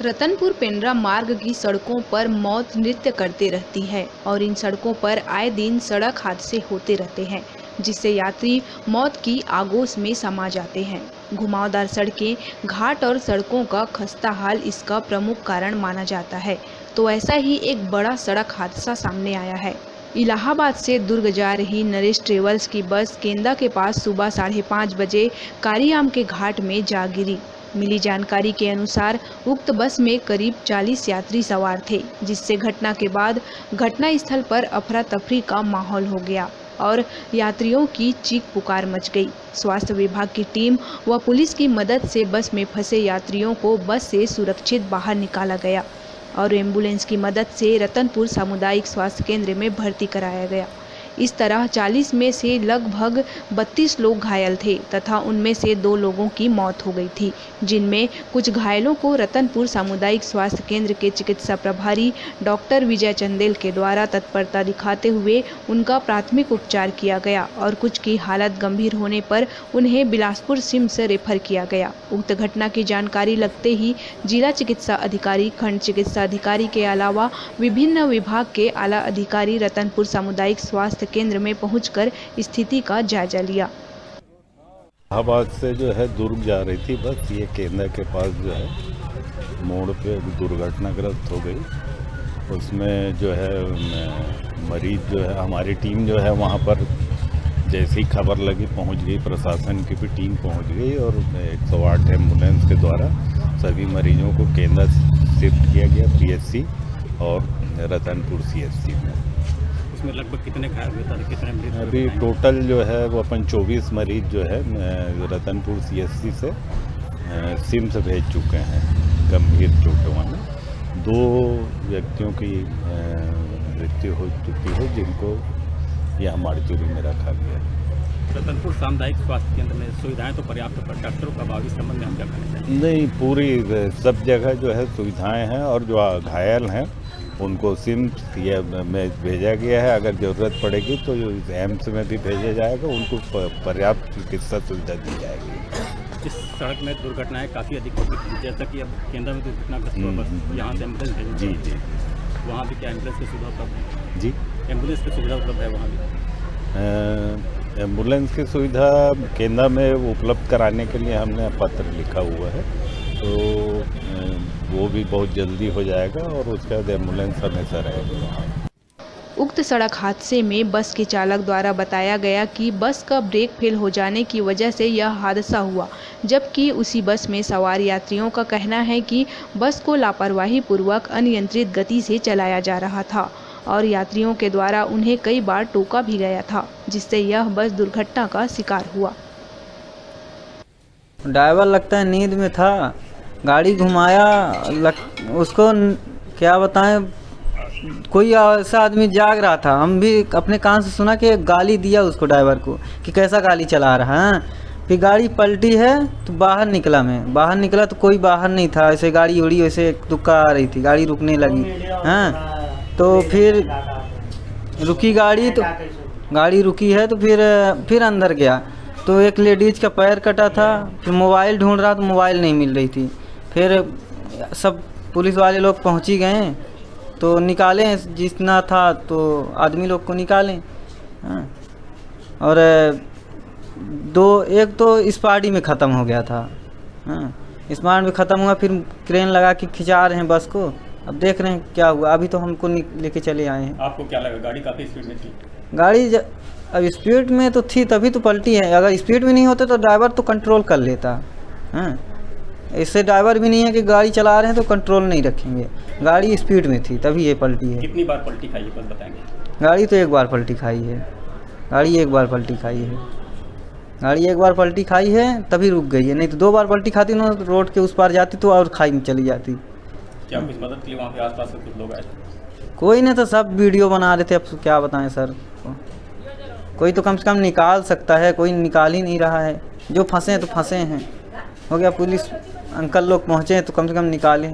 रतनपुर पेंड्रा मार्ग की सड़कों पर मौत नृत्य करते रहती है और इन सड़कों पर आए दिन सड़क हादसे होते रहते हैं, जिससे यात्री मौत की आगोश में समा जाते हैं। घुमावदार सड़कें, घाट और सड़कों का खस्ता हाल इसका प्रमुख कारण माना जाता है। तो ऐसा ही एक बड़ा सड़क हादसा सामने आया है। इलाहाबाद से दुर्ग जा रही नरेश ट्रेवल्स की बस केंदा के पास सुबह 5:30 बजे कारियाम के घाट में जा गिरी। मिली जानकारी के अनुसार उक्त बस में करीब 40 यात्री सवार थे, जिससे घटना के बाद घटनास्थल पर अफरा तफरी का माहौल हो गया और यात्रियों की चीख पुकार मच गई। स्वास्थ्य विभाग की टीम व पुलिस की मदद से बस में फंसे यात्रियों को बस से सुरक्षित बाहर निकाला गया और एम्बुलेंस की मदद से रतनपुर सामुदायिक स्वास्थ्य केंद्र में भर्ती कराया गया। इस तरह 40 में से लगभग 32 लोग घायल थे तथा उनमें से 2 लोगों की मौत हो गई थी, जिनमें कुछ घायलों को रतनपुर सामुदायिक स्वास्थ्य केंद्र के चिकित्सा प्रभारी डॉक्टर विजय चंदेल के द्वारा तत्परता दिखाते हुए उनका प्राथमिक उपचार किया गया और कुछ की हालत गंभीर होने पर उन्हें बिलासपुर सिम्स रेफर किया गया। उक्त घटना की जानकारी लगते ही जिला चिकित्सा अधिकारी, खंड चिकित्सा अधिकारी के अलावा विभिन्न विभाग के आला अधिकारी रतनपुर सामुदायिक स्वास्थ्य केंद्र में पहुंचकर स्थिति का जायजा लिया। इलाहाबाद से जो है दुर्ग जा रही थी बस, ये केंद्र के पास जो है मोड़ पे दुर्घटनाग्रस्त हो गई। उसमें जो है मरीज जो है, हमारी टीम जो है वहाँ पर जैसी खबर लगी पहुँच गई, प्रशासन की भी टीम पहुँच गई और 108 एम्बुलेंस के द्वारा सभी मरीजों को केंद्र शिफ्ट किया गया पीएचसी और रतनपुर सीएचसी में। इसमें लगभग कितने घायल हुए थे, कितने मरीज? अभी टोटल जो है वो अपन 24 मरीज जो है रतनपुर सीएचसी से सिम्स भेज चुके हैं गंभीर चोटों में। 2 व्यक्तियों की मृत्यु हो चुकी है, जिनको यहाँ मार्चुरी में रखा गया है। रतनपुर सामुदायिक स्वास्थ्य केंद्र में सुविधाएं तो पर्याप्त, पर डॉक्टरों का अभाव, इस संबंध में हम क्या कहना चाहिए? नहीं, पूरी सब जगह जो है सुविधाएं हैं और जो घायल हैं उनको सिम्स में भेजा गया है। अगर ज़रूरत पड़ेगी तो एम्स में भी भेजा जाएगा, उनको पर्याप्त चिकित्सा सुविधा दी जाएगी। इस सड़क में दुर्घटनाएं काफ़ी अधिक होती हैं, जैसा कि अब केंद्र में दुर्घटनाग्रस्त बस यहाँ से एम्बुलेंस भेजी। जी, वहाँ भी क्या एम्बुलेंस की सुविधा उपलब्ध है? जी, एम्बुलेंस की सुविधा उपलब्ध है वहाँ भी? एम्बुलेंस की सुविधा केंद्र में उपलब्ध कराने के लिए हमने पत्र लिखा हुआ है, तो वो भी बहुत जल्दी हो जाएगा और उसके बाद एम्बुलेंस हमेशा रहेगा। उक्त सड़क हादसे में बस के चालक द्वारा बताया गया कि बस का ब्रेक फेल हो जाने की वजह से यह हादसा हुआ, जबकि उसी बस में सवार यात्रियों का कहना है कि बस को लापरवाही पूर्वक अनियंत्रित गति से चलाया जा रहा था और यात्रियों के द्वारा उन्हें कई बार टोका भी गया था, जिससे यह बस दुर्घटना का शिकार हुआ। ड्राइवर लगता है नींद में था, गाड़ी घुमाया, उसको क्या बताएं, कोई ऐसा आदमी जाग रहा था। हम भी अपने कान से सुना कि गाली दिया उसको, ड्राइवर को, कि कैसा गाली चला रहा है। फिर गाड़ी पलटी है तो बाहर निकला तो कोई बाहर नहीं था, ऐसे गाड़ी उड़ी वैसे दुक्का आ रही थी, गाड़ी रुकने लगी। हाँ, तो फिर रुकी गाड़ी, तो गाड़ी रुकी है तो फिर अंदर गया तो एक लेडीज़ का पैर कटा था। फिर मोबाइल ढूंढ रहा तो मोबाइल नहीं मिल रही थी। फिर सब पुलिस वाले लोग पहुंच ही गए तो निकाले जितना था, तो आदमी लोग को निकालें। हाँ, और एक तो इस पार्टी में ख़त्म हो गया था। हाँ, इस पार्टी में ख़त्म हुआ, फिर क्रेन लगा के खिंचा रहे हैं बस को। अब देख रहे हैं क्या हुआ। अभी तो हमको लेके चले आए हैं। आपको क्या लगा, गाड़ी काफ़ी स्पीड में थी? गाड़ी अब स्पीड में तो थी, तभी तो पलटी है। अगर स्पीड में नहीं होते तो ड्राइवर तो कंट्रोल कर लेता। हाँ, इससे ड्राइवर भी नहीं है कि गाड़ी चला रहे हैं तो कंट्रोल नहीं रखेंगे। गाड़ी स्पीड में थी तभी ये पलटी है। कितनी बार पलटी खाई है बस बताएंगे? गाड़ी तो एक बार पलटी खाई है। गाड़ी एक बार पलटी खाई है तभी रुक गई है, नहीं तो 2 बार पलटी खाती ना, रोड के उस पार जाती तो और खाई में चली जाती। क्या कुछ मदद के लिए वहाँ पे आसपास से कुछ लोग आए थे? कोई नहीं, तो सब वीडियो बना रहे थे। अब क्या बताएं सर, कोई तो कम से कम निकाल सकता है, कोई निकाल ही नहीं रहा है। जो फंसे हैं तो फंसे हैं, हो गया। पुलिस अंकल लोग पहुँचे हैं तो कम से कम निकालें।